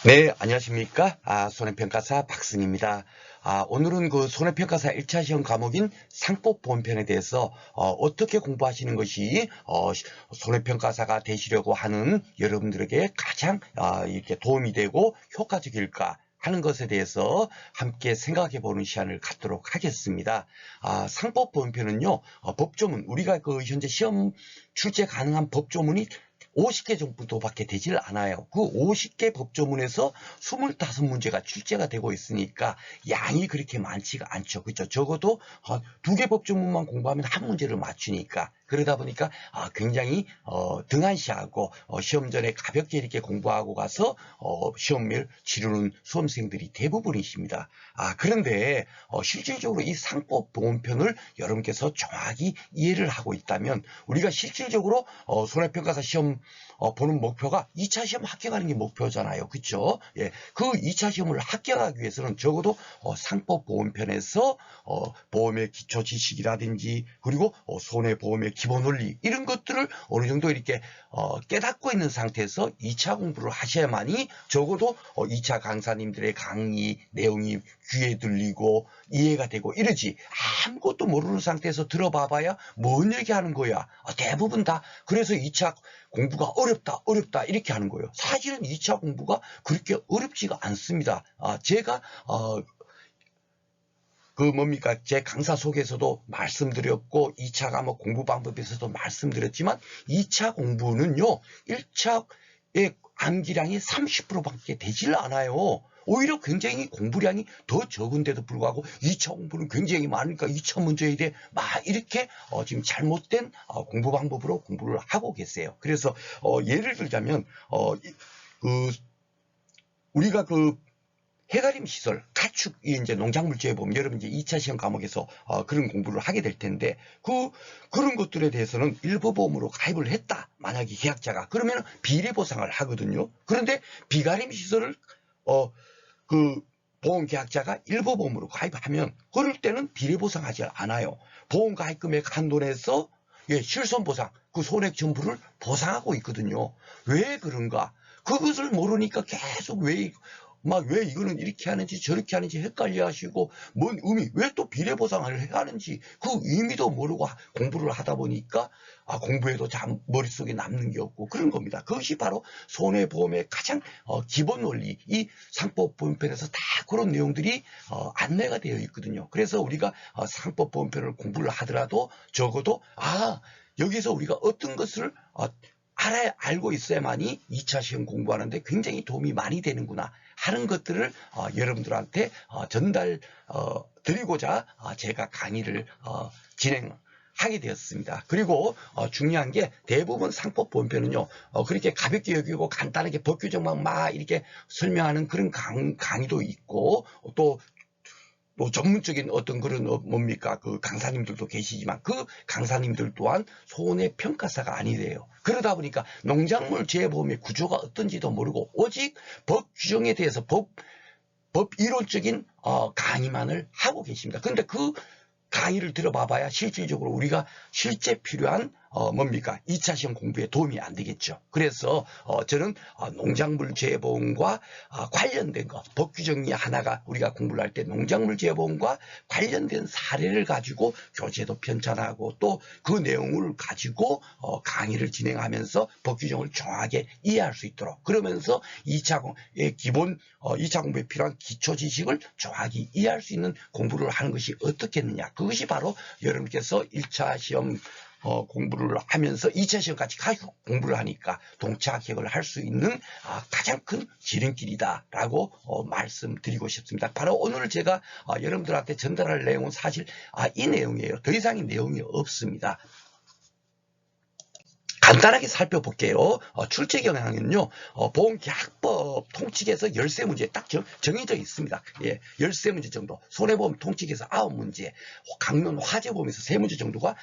네, 안녕하십니까? 손해평가사 박승입니다. 오늘은 그 손해평가사 1차 시험 과목인 상법보험편에 대해서 어떻게 공부하시는 것이 손해평가사가 되시려고 하는 여러분들에게 가장 이렇게 도움이 되고 효과적일까 하는 것에 대해서 함께 생각해 보는 시간을 갖도록 하겠습니다. 상법보험편은요, 법조문, 우리가 그 현재 시험 출제 가능한 법조문이 50개 정도밖에 되질 않아요. 그 50개 법조문에서 25문제가 출제가 되고 있으니까 양이 그렇게 많지가 않죠. 그렇죠? 적어도 2개 법조문만 공부하면 한 문제를 맞추니까 그러다 보니까 굉장히 등한시하고 시험 전에 가볍게 이렇게 공부하고 가서 시험을 치르는 수험생들이 대부분이십니다. 그런데 실질적으로 이 상법보험편을 여러분께서 정확히 이해를 하고 있다면 우리가 실질적으로 손해평가사 시험 보는 목표가 2차 시험 합격하는 게 목표잖아요. 그렇죠? 예, 그 2차 시험을 합격하기 위해서는 적어도 상법보험편에서 보험의 기초 지식이라든지 그리고 손해보험의 기본 원리 이런 것들을 어느 정도 이렇게 깨닫고 있는 상태에서 2차 공부를 하셔야만이 적어도 2차 강사님들의 강의 내용이 귀에 들리고 이해가 되고 이러지 아무것도 모르는 상태에서 들어봐봐야 뭔 얘기하는 거야. 대부분 다 그래서 2차 공부가 어렵다 이렇게 하는 거예요. 사실은 2차 공부가 그렇게 어렵지가 않습니다. 제가 제 강사 속에서도 말씀드렸고 2차 과목 공부 방법에서도 말씀드렸지만 2차 공부는요 1차의 암기량이 30%밖에 되질 않아요. 오히려 굉장히 공부량이 더 적은데도 불구하고 2차 공부는 굉장히 많으니까 2차 문제에 대해 막 이렇게 지금 잘못된 공부 방법으로 공부를 하고 계세요. 그래서 예를 들자면 우리가 해가림 시설, 가축이 이제 농작물지에 보면 여러분 이제 2차 시험 과목에서 그런 공부를 하게 될 텐데 그런 것들에 대해서는 일부보험으로 가입을 했다. 만약에 계약자가 그러면 비례 보상을 하거든요. 그런데 비가림 시설을 그 보험 계약자가 일부보험으로 가입하면 그럴 때는 비례 보상하지 않아요. 보험 가입 금액 한도내에서 실손 보상, 그 손해 전부를 보상하고 있거든요. 왜 그런가? 그것을 모르니까 계속 왜 이거는 이렇게 하는지 저렇게 하는지 헷갈려 하시고 뭔 의미 왜 또 비례 보상을 해야 하는지 그 의미도 모르고 공부를 하다 보니까 공부해도 참 머릿속에 남는 게 없고 그런 겁니다. 그것이 바로 손해보험의 가장 기본 원리 이 상법보험편에서 다 그런 내용들이 안내가 되어 있거든요. 그래서 우리가 상법보험편을 공부를 하더라도 적어도 여기서 우리가 어떤 것을 알고 있어야만이 2차 시험 공부하는데 굉장히 도움이 많이 되는구나 하는 것들을 여러분들한테 전달 드리고자 제가 강의를 진행하게 되었습니다. 그리고 중요한 게 대부분 상법보험편은요 그렇게 가볍게 여기고 간단하게 법 규정만 막 이렇게 설명하는 그런 강의도 있고 또 전문적인 어떤 그런 그 강사님들도 계시지만 그 강사님들 또한 손해평가사가 아니래요. 그러다 보니까 농작물 재보험의 구조가 어떤지도 모르고 오직 법 규정에 대해서 법 이론적인 강의만을 하고 계십니다. 그런데 그 강의를 들어봐봐야 실질적으로 우리가 실제 필요한 2차 시험 공부에 도움이 안 되겠죠. 그래서 저는 농작물 재보험과 관련된 것, 법 규정이 하나가 우리가 공부를 할 때 농작물 재보험과 관련된 사례를 가지고 교재도 편찬하고 또 그 내용을 가지고 강의를 진행하면서 법 규정을 정확하게 이해할 수 있도록 그러면서 2차 공부에 필요한 기초 지식을 정확히 이해할 수 있는 공부를 하는 것이 어떻겠느냐. 그것이 바로 여러분께서 1차 시험 공부를 하면서 2차 시험까지 가지고 공부를 하니까 동차 합격을 할 수 있는 가장 큰 지름길이다라고 말씀드리고 싶습니다. 바로 오늘 제가 여러분들한테 전달할 내용은 사실 이 내용이에요. 더 이상의 내용이 없습니다. 간단하게 살펴볼게요. 출제 경향은요. 보험계약법 통칙에서 13문제 딱 정해져 있습니다. 13문제 정도. 손해보험 통칙에서 9문제, 강론 화재보험에서 3문제 정도가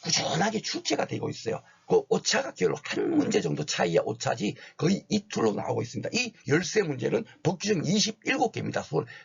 꾸준하게 출제가 되고 있어요. 그 오차가 별로 한 문제 정도 차이야 오차지 거의 이틀로 나오고 있습니다. 이 13문제는 법규정 27개입니다.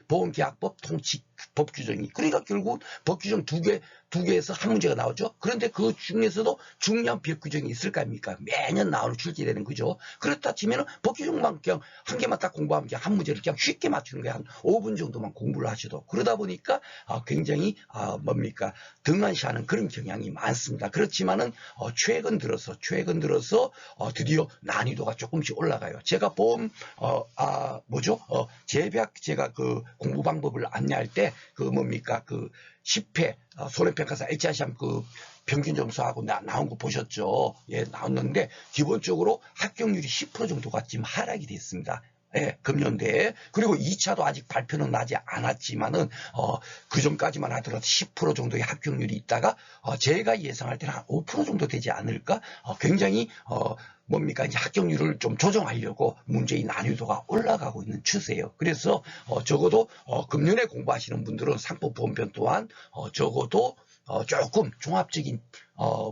보험계약법 통칙 법규정이. 그러니까 결국 법규정 2개 두 개에서 한 문제가 나오죠. 그런데 그 중에서도 중요한 법 규정이 있을 거 아닙니까? 매년 나오는 출제되는 거죠. 그렇다 치면은 법 규정만 그냥 한 개만 딱 공부하면 그냥 한 문제를 그냥 쉽게 맞추는 거예요. 한 5분 정도만 공부를 하셔도. 그러다 보니까 굉장히 뭡니까? 등한시하는 그런 경향이 많습니다. 그렇지만은 최근 들어서 드디어 난이도가 조금씩 올라가요. 제가 보험 재배학 제가 그 공부 방법을 안내할 때 그 뭡니까? 그 10회 손해평가사 HI 시험 그 평균 점수하고 나온 거 보셨죠? 예, 나왔는데 기본적으로 합격률이 10% 정도가 지금 하락이 됐습니다. 예, 금년대에. 그리고 2차도 아직 발표는 나지 않았지만은 그 전까지만 하더라도 10% 정도의 합격률이 있다가 제가 예상할 때는 한 5% 정도 되지 않을까? 굉장히 뭡니까? 이제 합격률을 좀 조정하려고 문제의 난이도가 올라가고 있는 추세예요. 그래서 적어도 금년에 공부하시는 분들은 상법보험편 또한 적어도 조금 종합적인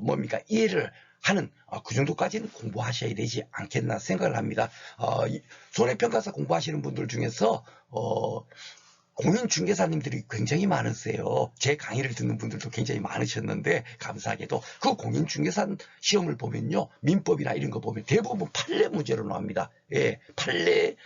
뭡니까? 이해를 하는 그 정도까지는 공부하셔야 되지 않겠나 생각을 합니다. 손해평가사 공부하시는 분들 중에서 공인중개사님들이 굉장히 많으세요. 제 강의를 듣는 분들도 굉장히 많으셨는데 감사하게도 그 공인중개사 시험을 보면요. 민법이나 이런 거 보면 대부분 판례 문제로 나옵니다. 예, 판례에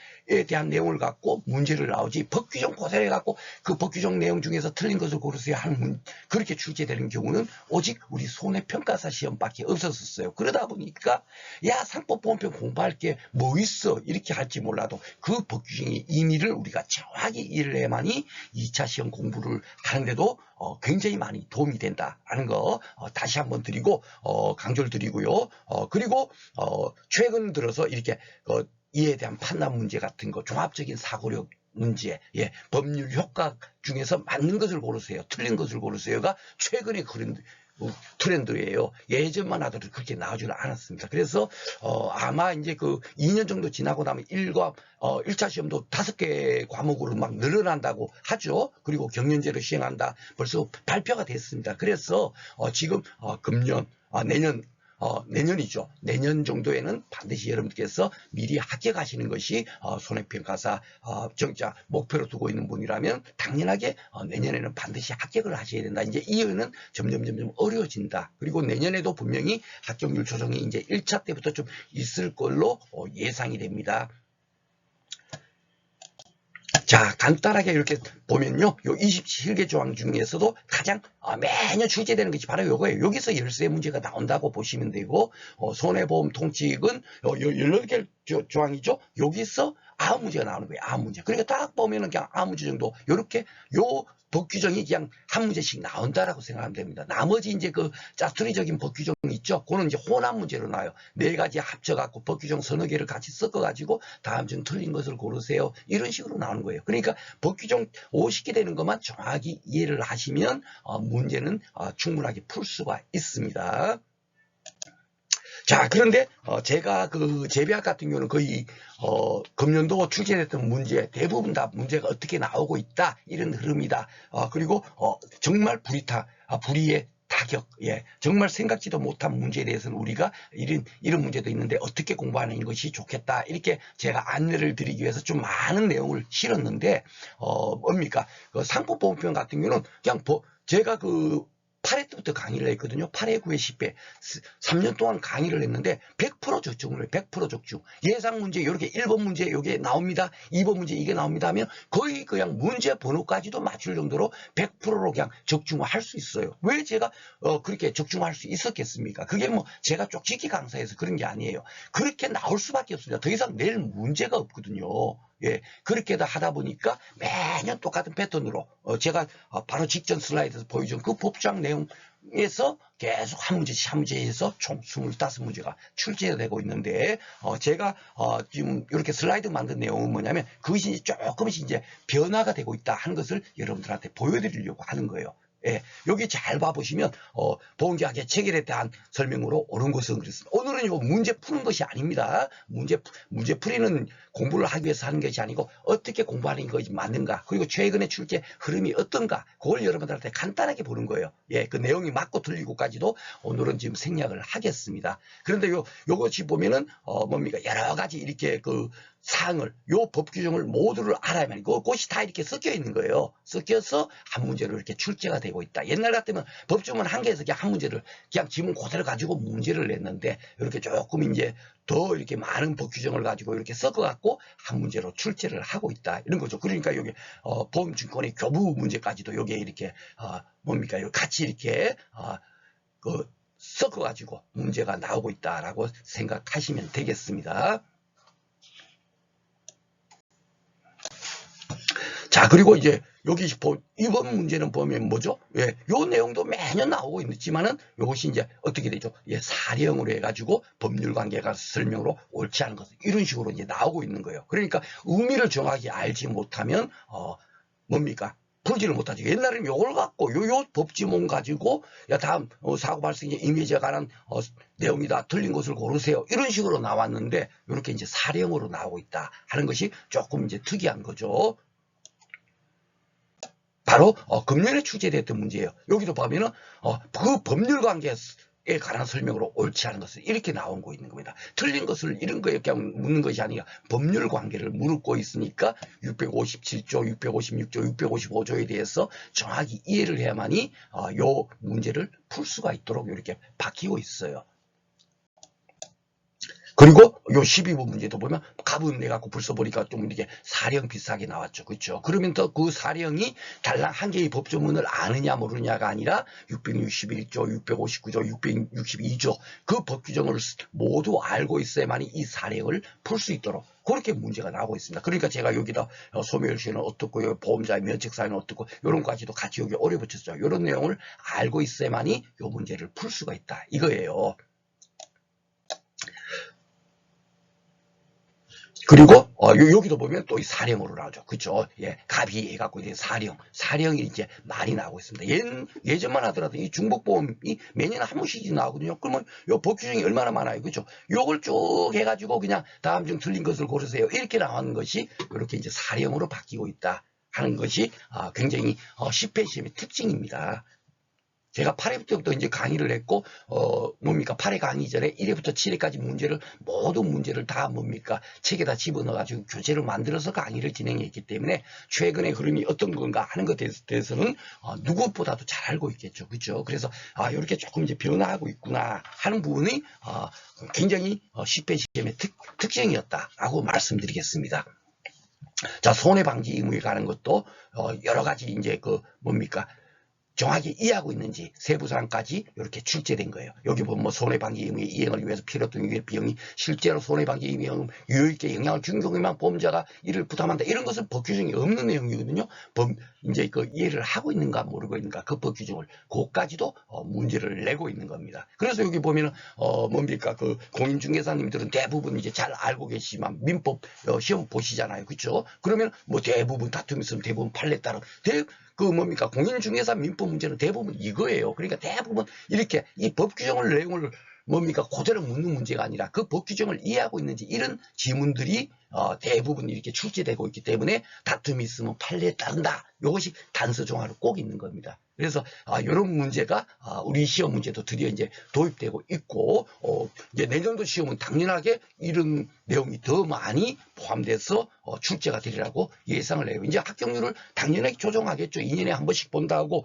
대한 내용을 갖고 문제를 나오지 법규정 고사해 갖고 그 법규정 내용 중에서 틀린 것을 고르세요 하는 그렇게 출제되는 경우는 오직 우리 손해평가사 시험밖에 없었어요. 그러다 보니까 야 상법보험편 공부할 게 뭐 있어 이렇게 할지 몰라도 그 법규정의 의미를 우리가 정확히 이해를 해야만이 2차 시험 공부를 하는데도 굉장히 많이 도움이 된다라는 거 다시 한번 드리고 강조를 드리고요. 그리고 최근 들어서 이렇게 이에 대한 판단 문제 같은 거, 종합적인 사고력 문제, 예, 법률 효과 중에서 맞는 것을 고르세요. 틀린 것을 고르세요가 최근에 그런 트렌드예요. 예전만 하더라도 그렇게 나오지는 않았습니다. 그래서 아마 이제 그 2년 정도 지나고 나면 1차 시험도 5개 과목으로 막 늘어난다고 하죠. 그리고 경연제로 시행한다. 벌써 발표가 됐습니다. 그래서 지금 금년, 내년이죠. 내년 정도에는 반드시 여러분께서 미리 합격하시는 것이 손해평가사 정자 목표로 두고 있는 분이라면 당연하게 내년에는 반드시 합격을 하셔야 된다. 이제 이유는 점점 어려워진다. 그리고 내년에도 분명히 합격률 조정이 이제 1차 때부터 좀 있을 걸로 예상이 됩니다. 자, 간단하게 이렇게 보면요. 요 27개 조항 중에서도 가장 매년 출제되는 것이 바로 요거예요. 여기서 열세 문제가 나온다고 보시면 되고, 손해보험 통칙은 18개 조항이죠. 여기서 9문제가 나오는 거예요. 9문제. 그러니까 딱 보면은 그냥 9문제 정도, 요렇게 요 법규정이 그냥 한 문제씩 나온다라고 생각하면 됩니다. 나머지 이제 그 짜투리적인 법규정이 있죠. 그거는 이제 혼합 문제로 나와요. 4가지 합쳐갖고 법규정 서너 개를 같이 섞어가지고 다음 중 틀린 것을 고르세요. 이런 식으로 나오는 거예요. 그러니까 법규정 50개 되는 것만 정확히 이해를 하시면 문제는 충분하게 풀 수가 있습니다. 자, 그런데 제가 그 재배학 같은 경우는 거의 금년도 출제됐던 문제 대부분 다 문제가 어떻게 나오고 있다 이런 흐름이다. 그리고 정말 불이의 타격, 예, 정말 생각지도 못한 문제에 대해서는 우리가 이런 문제도 있는데 어떻게 공부하는 것이 좋겠다 이렇게 제가 안내를 드리기 위해서 좀 많은 내용을 실었는데 뭡니까? 그 상법보험편 같은 경우는 그냥 제가 그 8회 때부터 강의를 했거든요. 8회, 9회, 10회. 3년 동안 강의를 했는데 100% 적중을 해요. 100% 적중. 예상 문제 이렇게 1번 문제 이게 나옵니다. 2번 문제 이게 나옵니다 하면 거의 그냥 문제 번호까지도 맞출 정도로 100%로 그냥 적중을 할 수 있어요. 왜 제가 그렇게 적중할 수 있었겠습니까? 그게 뭐 제가 쪽지기 강사해서 그런 게 아니에요. 그렇게 나올 수밖에 없습니다. 더 이상 낼 문제가 없거든요. 예, 그렇게 하다 보니까 매년 똑같은 패턴으로 제가 바로 직전 슬라이드에서 보여준 그 법조항 내용에서 계속 한 문제씩 한 문제에서 총 25문제가 출제되고 있는데 제가 지금 이렇게 슬라이드 만든 내용은 뭐냐면 그것이 조금씩 이제 변화가 되고 있다 하는 것을 여러분들한테 보여드리려고 하는 거예요. 예, 여기 잘 봐보시면 보험계약의 체결에 대한 설명으로 옳은 것은 그렇습니다. 오늘은 요 문제 푸는 것이 아닙니다. 문제 풀이는 공부를 하기 위해서 하는 것이 아니고 어떻게 공부하는 것이 맞는가, 그리고 최근에 출제 흐름이 어떤가, 그걸 여러분들한테 간단하게 보는 거예요. 예, 그 내용이 맞고 틀리고까지도 오늘은 지금 생략을 하겠습니다. 그런데 요것이 보면은 뭡니까, 여러 가지 이렇게 그 사항을, 요 법 규정을 모두를 알아야만, 그것이 다 이렇게 섞여 있는 거예요. 섞여서 한 문제로 이렇게 출제가 되고 있다. 옛날 같으면 법조문 한 개에서 그냥 한 문제를, 그냥 지문 그대로 가지고 문제를 냈는데, 이렇게 조금 이제 더 이렇게 많은 법 규정을 가지고 이렇게 섞어갖고 한 문제로 출제를 하고 있다. 이런 거죠. 그러니까 여기, 보험증권의 교부 문제까지도 여기에 이렇게, 뭡니까, 같이 이렇게, 섞어가지고 문제가 나오고 있다라고 생각하시면 되겠습니다. 자, 그리고 이제 여기 이번 문제는 보면 뭐죠? 예, 요 내용도 매년 나오고 있지만은 요것이 이제 어떻게 되죠? 예, 사령으로 해가지고 법률 관계가 설명으로 옳지 않은 것, 이런 식으로 이제 나오고 있는 거예요. 그러니까 의미를 정확히 알지 못하면, 뭡니까? 풀지를 못하죠. 옛날에는 요걸 갖고, 요 법지문 가지고, 야, 다음, 사고 발생의 이미지에 관한, 내용이다. 틀린 것을 고르세요. 이런 식으로 나왔는데, 이렇게 이제 사령으로 나오고 있다 하는 것이 조금 이제 특이한 거죠. 바로 금년에 출제됐던 문제예요. 여기도 보면은 그 법률 관계에 관한 설명으로 옳지 않은 것을 이렇게 나오고 있는 겁니다. 틀린 것을 이런 거에 그냥 묻는 것이 아니라 법률 관계를 물고 있으니까 657조, 656조, 655조에 대해서 정확히 이해를 해야만이 요 문제를 풀 수가 있도록 이렇게 바뀌고 있어요. 그리고 요 12번 문제도 보면 갑은 내갖고 벌써 보니까 좀 이렇게 사령 비슷하게 나왔죠. 그렇죠? 그러면 또 그 사령이 달랑 한 개의 법조문을 아느냐 모르느냐가 아니라 661조, 659조, 662조 그 법 규정을 모두 알고 있어야만이 이 사령을 풀 수 있도록 그렇게 문제가 나오고 있습니다. 그러니까 제가 여기다 소멸시효는 어떻고 보험자의 면책사유는 어떻고 이런 것까지도 같이 여기 오려 붙였죠. 이런 내용을 알고 있어야만이 이 문제를 풀 수가 있다. 이거예요. 그리고 여기도 보면 또 이 사령으로 나오죠. 그죠? 예, 갑이 해갖고 이제 사령이 이제 많이 나오고 있습니다. 예전만 하더라도 이 중복보험이 매년 한 번씩 나오거든요. 그러면 요 법규정이 얼마나 많아요. 그죠? 요걸 쭉 해가지고 그냥 다음 중 틀린 것을 고르세요. 이렇게 나오는 것이 이렇게 이제 사령으로 바뀌고 있다 하는 것이 굉장히 10회 시험의 특징입니다. 제가 8회 때부터 이제 강의를 했고, 뭡니까? 8회 강의 전에 1회부터 7회까지 모든 문제를 다 뭡니까? 책에다 집어넣어가지고 교재를 만들어서 강의를 진행했기 때문에 최근의 흐름이 어떤 건가 하는 것에 대해서는 누구보다도 잘 알고 있겠죠. 그죠? 그래서, 이렇게 조금 이제 변화하고 있구나 하는 부분이, 굉장히 10회 시험의 특징이었다라고 말씀드리겠습니다. 자, 손해방지 의무에 관한 것도, 여러 가지 이제 뭡니까? 정확히 이해하고 있는지 세부사항까지 이렇게 출제된 거예요. 여기 보면 뭐 손해방지 의무의 이행을 위해서 필요했던 비용이 실제로 손해방지 의무의 유효있게 영향을 준 경우에만 보험자가 이를 부담한다. 이런 것은 법 규정이 없는 내용이거든요. 이제 이해를 하고 있는가 모르고 있는가 그 법 규정을 그것까지도 문제를 내고 있는 겁니다. 그래서 여기 보면은 뭡니까 공인중개사님들은 대부분 이제 잘 알고 계시지만 민법 시험 보시잖아요. 그렇죠? 그러면 뭐 대부분 다툼이 있으면 대부분 판례 따른 뭡니까 공인중개사 민법 문제는 대부분 이거예요. 그러니까 대부분 이렇게 이 법 규정을 내용을 뭡니까 그대로 묻는 문제가 아니라 그 법 규정을 이해하고 있는지 이런 지문들이 대부분 이렇게 출제되고 있기 때문에 다툼이 있으면 판례에 따른다. 이것이 단서 종합으로 꼭 있는 겁니다. 그래서 이런 문제가 우리 시험 문제도 드디어 이제 도입되고 있고 이제 내년도 시험은 당연하게 이런 내용이 더 많이 포함돼서 출제가 되리라고 예상을 해요. 이제 합격률을 당연하게 조정하겠죠. 2년에 한 번씩 본다고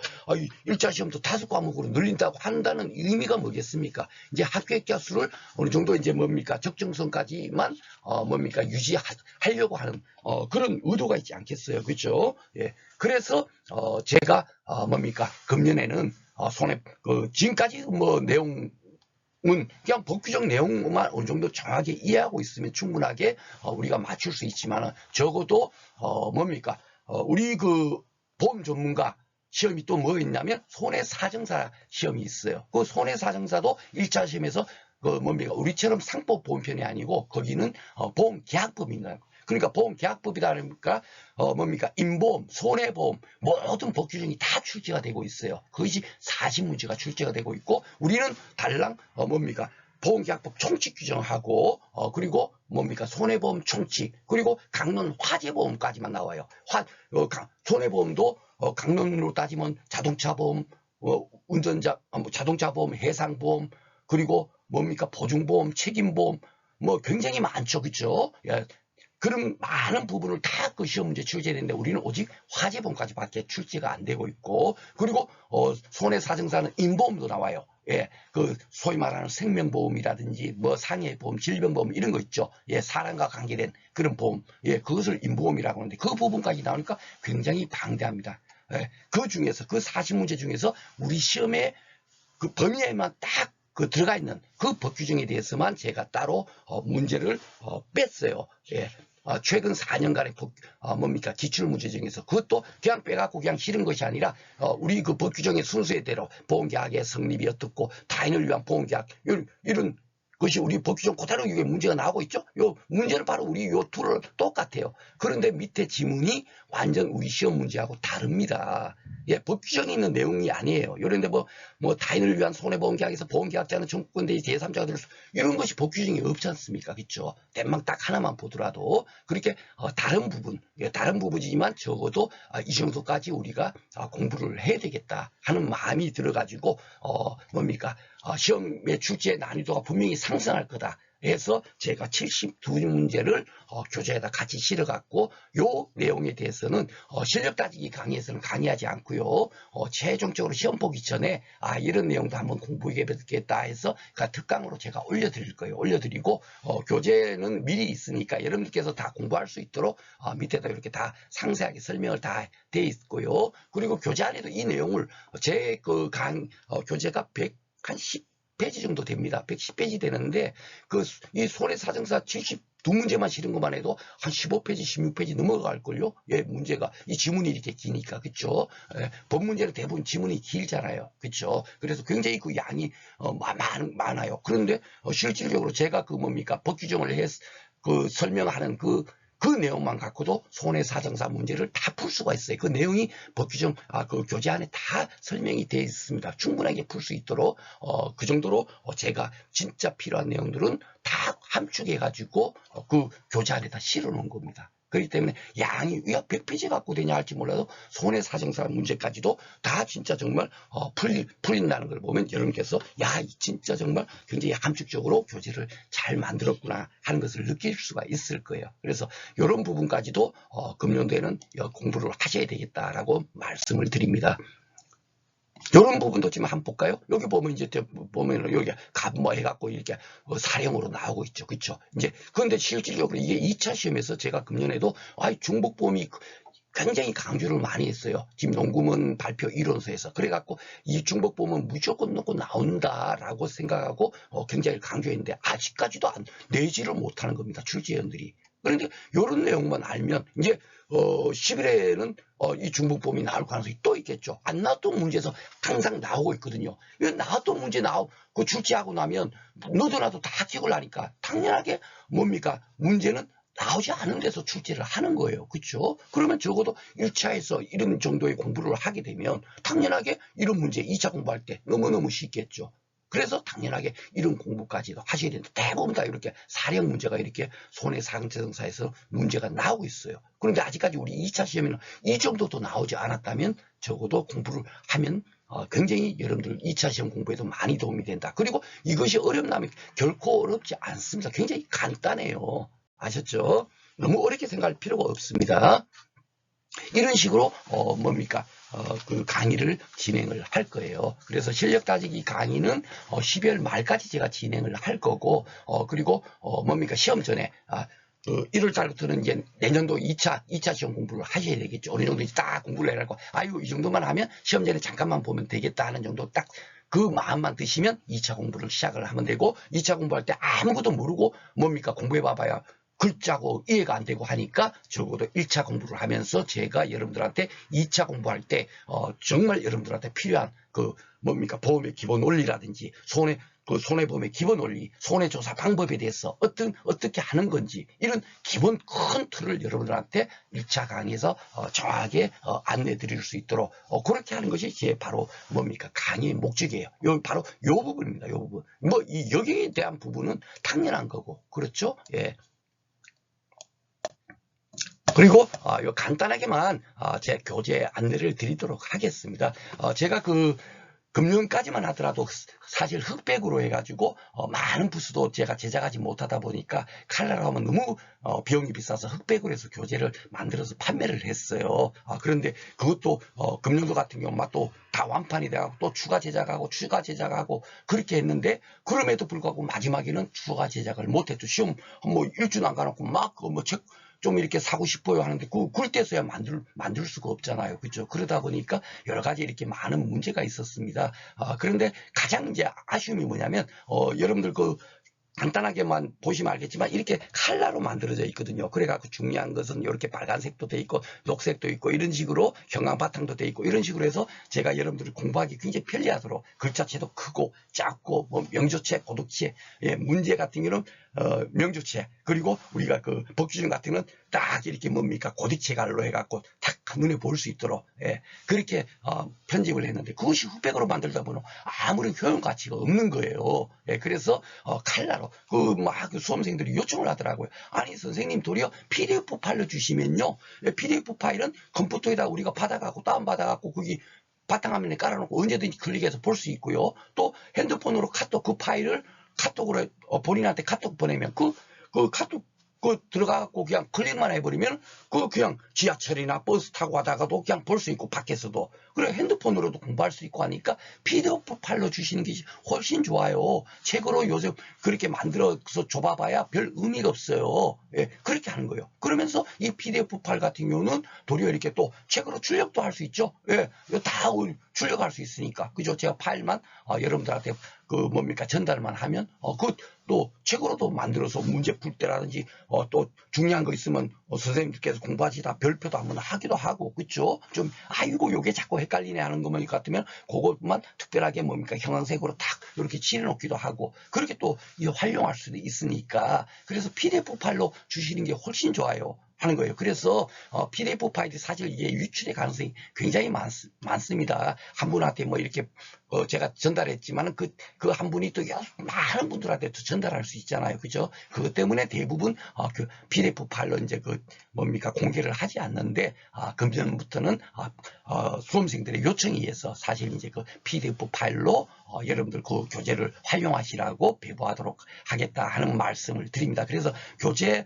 1차 시험도 5과목으로 늘린다고 한다는 의미가 뭐겠습니까? 이제 합격자 수를 어느 정도 이제 뭡니까 적정선까지만 뭡니까 유지하려고 하는 그런 의도가 있지 않겠어요. 그렇죠? 예. 그래서 제가 뭡니까 금년에는 지금까지 뭐 내용은 그냥 법규정 내용만 어느 정도 정확하게 이해하고 있으면 충분하게 우리가 맞출 수 있지만 적어도 뭡니까 우리 보험 전문가 시험이 또 뭐 있냐면 손해사정사 시험이 있어요. 그 손해사정사도 1차 시험에서 뭡니까 우리처럼 상법 보험편이 아니고 거기는 보험계약법입니다. 그러니까 보험계약법이다 보니까 뭡니까 인보험, 손해보험 모든 법 규정이 다 출제가 되고 있어요. 그것이 40문제가 출제가 되고 있고 우리는 달랑 뭡니까 보험계약법 총칙 규정하고 그리고 뭡니까 손해보험 총칙 그리고 강론 화재보험까지만 나와요. 손해보험도 강론으로 따지면 자동차보험, 자동차보험, 해상보험 그리고 뭡니까 보증보험, 책임보험 뭐 굉장히 많죠, 그렇죠? 그런 많은 부분을 다 그 시험 문제 출제되는데 우리는 오직 화재보험까지밖에 출제가 안 되고 있고, 그리고 손해사정사는 인보험도 나와요. 예, 그 소위 말하는 생명보험이라든지 뭐 상해보험, 질병보험 이런 거 있죠. 예, 사람과 관계된 그런 보험, 예, 그것을 인보험이라고 하는데 그 부분까지 나오니까 굉장히 방대합니다. 예, 그 중에서 그 40문제 중에서 우리 시험에 그 범위에만 딱 그 들어가 있는 그 법 규정에 대해서만 제가 따로 문제를 뺐어요. 예. 최근 4년간의 뭡니까 기출 문제 중에서 그것도 그냥 빼갖고 그냥 실은 것이 아니라 우리 그 법 규정의 순서대로 보험계약의 성립이 어떻고 타인을 위한 보험계약 이런 것이 우리 법 규정 그대로 이게 문제가 나오고 있죠. 요 문제는 바로 우리 요 툴을 똑같아요. 그런데 밑에 지문이 완전 우리 시험 문제하고 다릅니다. 예, 법 규정에 있는 내용이 아니에요. 이런데 뭐 타인을 위한 손해보험계약에서 보험계약자는 청구권대의 제3자가 될 수, 이런 것이 법 규정이 없지 않습니까? 그렇죠? 대망 딱 하나만 보더라도 그렇게 다른 부분, 예, 다른 부분이지만 적어도 이 정도까지 우리가 공부를 해야 되겠다 하는 마음이 들어가지고 뭡니까? 시험의 출제 난이도가 분명히 상승할 거다. 해서 제가 72문제를 교재에다 같이 실어갖고 요 내용에 대해서는 실력 따지기 강의에서는 강의하지 않고요. 최종적으로 시험 보기 전에 이런 내용도 한번 공부해보겠다 해서 특강으로 제가 올려드릴 거예요. 올려드리고 교재는 미리 있으니까 여러분들께서 다 공부할 수 있도록 밑에다 이렇게 다 상세하게 설명을 다 돼 있고요. 그리고 교재 안에도 이 내용을 제 그 교재가 110페이지 정도 됩니다. 110페이지 되는데 이 손해사정사 72문제만 실은 것만 해도 한 15페이지, 16페이지 넘어갈걸요? 예, 문제가. 이 지문이 이렇게 기니까, 그쵸? 예, 법 문제는 대부분 지문이 길잖아요. 그쵸? 그래서 굉장히 그 양이 많아요. 그런데 실질적으로 제가 법 규정을 설명하는 그 내용만 갖고도 손해사정사 문제를 다 풀 수가 있어요. 그 내용이 법규정, 그 교재 안에 다 설명이 되어 있습니다. 충분하게 풀 수 있도록, 그 정도로 제가 진짜 필요한 내용들은 다 함축해가지고, 그 교재 안에다 실어 놓은 겁니다. 그렇기 때문에 양이 100페이지 갖고 되냐 할지 몰라도 손해사정사 문제까지도 다 진짜 정말 풀린다는 걸 보면 여러분께서 진짜 정말 굉장히 함축적으로 교재를 잘 만들었구나 하는 것을 느낄 수가 있을 거예요. 그래서 이런 부분까지도 금년도에는 공부를 하셔야 되겠다라고 말씀을 드립니다. 이런 부분도 지금 한번 볼까요? 여기 보면 이제 보면 여기 해갖고 이렇게 사령으로 나오고 있죠, 그렇죠? 이제 그런데 실질적으로 이게 2차 시험에서 제가 금년에도 중복보험이 굉장히 강조를 많이 했어요. 지금 농구문 발표 이론서에서. 그래갖고 이 중복보험은 무조건 넣고 나온다라고 생각하고 굉장히 강조했는데 아직까지도 내지를 못하는 겁니다, 출제위원들이. 그런데 이런 내용만 알면 이제 10일에는 이 중복보험이 나올 가능성이 또 있겠죠. 안 나왔던 문제에서 항상 나오고 있거든요. 왜 나왔던 문제 그 출제하고 나면 너도나도 다 기억을 하니까 당연하게 문제는 나오지 않은 데서 출제를 하는 거예요. 그렇죠? 그러면 적어도 1차에서 이런 정도의 공부를 하게 되면 당연하게 이런 문제 2차 공부할 때 너무너무 쉽겠죠. 그래서 당연하게 이런 공부까지도 하셔야 되는데 대부분 다 이렇게 사령 문제가 이렇게 손해사정사에서 문제가 나오고 있어요. 그런데 아직까지 우리 2차 시험에는 이 정도도 나오지 않았다면 적어도 공부를 하면 굉장히 여러분들 2차 시험 공부에도 많이 도움이 된다. 그리고 이것이 어렵다면 결코 어렵지 않습니다. 굉장히 간단해요. 아셨죠? 너무 어렵게 생각할 필요가 없습니다. 이런 식으로 그 강의를 진행을 할 거예요. 그래서 실력 따지기 강의는 12월 말까지 제가 진행을 할 거고 그리고 시험 전에 1월 달부터는 이제 내년도 2차 시험 공부를 하셔야 되겠죠. 어느 정도 딱 공부를 해라고 이 정도만 하면 시험 전에 잠깐만 보면 되겠다 하는 정도 딱 그 마음만 드시면 2차 공부를 시작을 하면 되고 2차 공부할 때 아무것도 모르고 공부해 봐봐야 글자고 이해가 안 되고 하니까 적어도 1차 공부를 하면서 제가 여러분들한테 2차 공부할 때 정말 여러분들한테 필요한 보험의 기본 원리라든지 손해보험의 기본 원리, 손해조사 방법에 대해서 어떻게 하는 건지 이런 기본 큰 틀을 여러분들한테 1차 강의에서 정확하게 안내 드릴 수 있도록 그렇게 하는 것이 제 바로 강의의 목적이에요. 바로 요 부분입니다. 요 부분. 이 여기에 대한 부분은 당연한 거고 그렇죠? 예. 그리고 간단하게만 제 교재 안내를 드리도록 하겠습니다. 제가 금년까지만 하더라도 사실 흑백으로 해가지고 많은 부스도 제가 제작하지 못하다 보니까 칼라로 하면 너무 비용이 비싸서 흑백으로 해서 교재를 만들어서 판매를 했어요. 그런데 그것도 금년도 같은 경우는 또 다 완판이 돼가고 또 추가 제작하고 그렇게 했는데, 그럼에도 불구하고 마지막에는 추가 제작을 못했죠. 시험 뭐 일주일 안 가놓고 막 뭐 책 좀 이렇게 사고 싶어요 하는데 그럴 때서야 만들 수가 없잖아요. 그죠? 그러다 보니까 여러 가지 이렇게 많은 문제가 있었습니다. 그런데 가장 이제 아쉬움이 뭐냐면, 여러분들 간단하게만 보시면 알겠지만 이렇게 칼라로 만들어져 있거든요. 그래갖고 중요한 것은 이렇게 빨간색도 돼 있고 녹색도 있고 이런 식으로 형광 바탕도 돼 있고 이런 식으로 해서 제가 여러분들이 공부하기 굉장히 편리하도록, 글자체도 크고 작고 뭐 명조체, 고득체, 문제 같은 경우는 명조체, 그리고 우리가 그 법규정 같은 경우는 딱 이렇게 뭡니까 고딕체 갈로 해갖고 탁 눈에 볼 수 있도록 그렇게 편집을 했는데, 그것이 흑백으로 만들다 보면 아무런 효용 가치가 없는 거예요. 그래서 칼라로 막 수험생들이 요청을 하더라고요. 아니 선생님, 도리어 PDF 파일로 주시면요, PDF 파일은 컴퓨터에다 우리가 받아갖고 다운받아갖고 거기 바탕화면에 깔아놓고 언제든지 클릭해서 볼 수 있고요. 또 핸드폰으로 카톡 그 파일을 카톡으로 본인한테 카톡 보내면 그 카톡 들어가갖고 그냥 클릭만 해버리면 그냥 지하철이나 버스 타고 가다가도 그냥 볼 수 있고 밖에서도, 그리고 핸드폰으로도 공부할 수 있고 하니까 PDF 파일로 주시는 게 훨씬 좋아요. 책으로 요즘 그렇게 만들어서 줘봐봐야 별 의미가 없어요. 그렇게 하는 거예요. 그러면서 이 PDF 파일 같은 경우는 도리어 이렇게 또 책으로 출력도 할 수 있죠. 다 출력할 수 있으니까, 그죠? 제가 파일만 여러분들한테 전달만 하면 또 책으로도 만들어서 문제 풀 때라든지 또 중요한 거 있으면 선생님들께서 공부하시다 별표도 한번 하기도 하고, 그쵸? 좀 아이고 요게 자꾸 헷갈리네 하는 것만 같으면 그것만 특별하게 형광색으로 탁 이렇게 칠해놓기도 하고, 그렇게 또 활용할 수도 있으니까, 그래서 PDF 파일로 주시는 게 훨씬 좋아요 하는 거예요. 그래서 PDF 파일이 사실 이게 유출의 가능성이 굉장히 많습니다. 한 분한테 뭐 이렇게 제가 전달했지만은 그 한 분이 또 많은 분들한테 또 전달할 수 있잖아요. 그죠? 그것 때문에 대부분 그 PDF 파일로 이제 공개를 하지 않는데, 금년부터는 수험생들의 요청에 의해서 사실 이제 그 PDF 파일로 여러분들 그 교재를 활용하시라고 배부하도록 하겠다 하는 말씀을 드립니다. 그래서 교재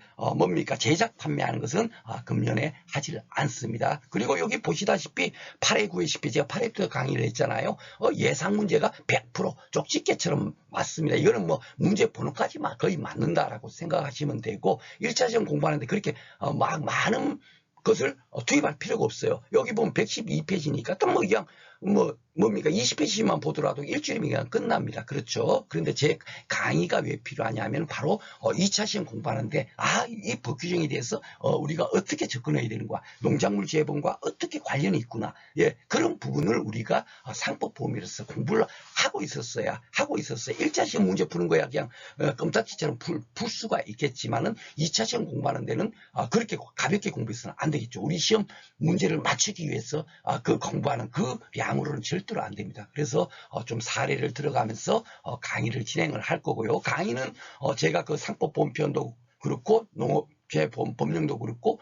제작 판매하는 것은 금년에 하질 않습니다. 그리고 여기 보시다시피 8회, 9회, 10회 제가 8회 강의를 했잖아요. 예상 문제가 100% 쪽집게처럼 맞습니다. 이거는 뭐 문제 번호까지 거의 맞는다라고 생각하시면 되고, 1차 시험 공부하는데 그렇게 막 많은 것을 투입할 필요가 없어요. 여기 보면 112페이지니까 또 그냥 20페이지만 보더라도 일주일이면 그냥 끝납니다. 그렇죠? 그런데 제 강의가 왜 필요하냐면 바로 2차 시험 공부하는데 이 법규정에 대해서 우리가 어떻게 접근해야 되는가, 농작물 재배과 어떻게 관련이 있구나, 그런 부분을 우리가 상법 범위로서 공부를 하고 있었어요. 1차 시험 문제 푸는 거야 그냥 껌딱지처럼 풀 수가 있겠지만은 2차 시험 공부하는 데는 그렇게 가볍게 공부해서는 안 되겠죠. 우리 시험 문제를 맞추기 위해서 그 공부하는 그 양으로는 절대로 안 됩니다. 그래서 좀 사례를 들어가면서 강의를 진행을 할 거고요. 강의는 제가 그 상법 본편도 그렇고 법령도 그렇고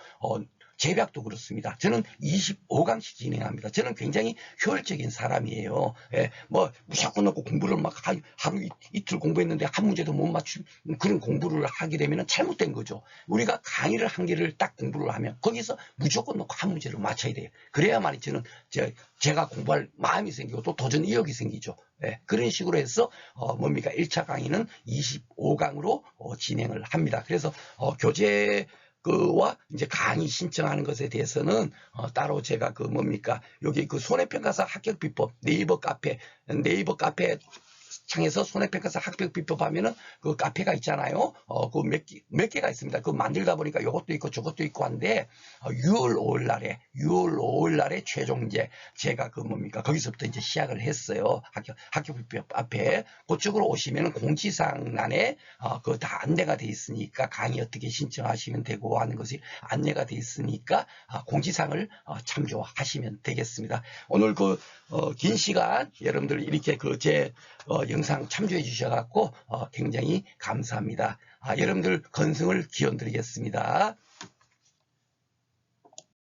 재배학도 그렇습니다. 저는 25강씩 진행합니다. 저는 굉장히 효율적인 사람이에요. 무조건 넣고 공부를 막 하루 이틀 공부했는데 한 문제도 못 맞춘 그런 공부를 하게 되면 잘못된 거죠. 우리가 강의를 한 개를 딱 공부를 하면 거기서 무조건 넣고 한 문제를 맞춰야 돼요. 그래야만이 저는 제가 공부할 마음이 생기고 또 도전 의욕이 생기죠. 그런 식으로 해서 1차 강의는 25강으로 진행을 합니다. 그래서 교재 와 이제 강의 신청하는 것에 대해서는 따로 제가 여기 손해평가사 합격비법 네이버 카페 창에서 손해평가사 합격비법 하면은 그 카페가 있잖아요. 몇 개가 있습니다. 만들다 보니까 이것도 있고 저것도 있고 한데 6월 5일 날에 최종제 제가 거기서부터 이제 시작을 했어요. 합격비법 앞에 그쪽으로 오시면은 공지사항란에 다 안내가 돼 있으니까 강의 어떻게 신청하시면 되고 하는 것이 안내가 돼 있으니까 공지사항을 참조하시면 되겠습니다. 오늘 긴 시간 여러분들 이렇게 제 영상 참조해 주셔갖고 굉장히 감사합니다. 여러분들 건승을 기원드리겠습니다.